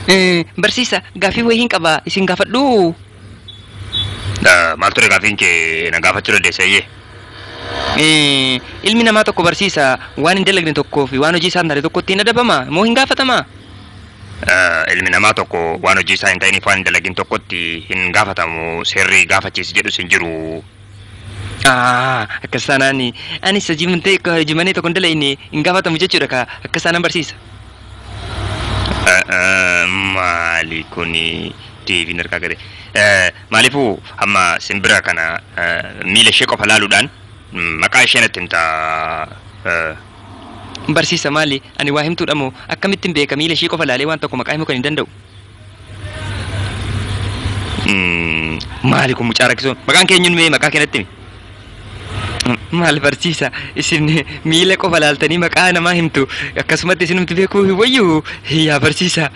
Barsiisa gaaffii wayii hin qaba isin gaafadhu. Maal ture gaaffiin kee na gaafachuu dandeessee? Ilmi namaa tokko barsiisa waan hin dalagne tokkoo fi waan hojii isaa hin taane tokkotti hin adabama moo hin gaafatamaa? Ilmi namaa tokko waan hojii isaa hin ta'iniif waan hin dalagin tokkotti hin gaafatamu seerri gaafachiisi jedhus hin jiru. Akkas taanaan anis hojimanii tokko hin dalagine hin gaafatamu jechuudha ka akkas taanaan barsiisa. Maali kuni deebiin harkaa gade. Maaliifuu amma simbira kana miila ishee qofa laaluudhaan maqaa ishee natti himtaa. Barsiisa maali ani waa himtuudha moo akkamittiin beeka miila ishee qofa laalee waan tokko maqaa himuu kan hin danda'u. Maali kun mucaa rakkisuun maqaan keenyuun mee maqaa keenyatti himi. Maal barsiisa isin miila qofa laaltanii maqaa namaa himtu akkasumatti isinumti beekuu hin wayyu yaa barsiisa.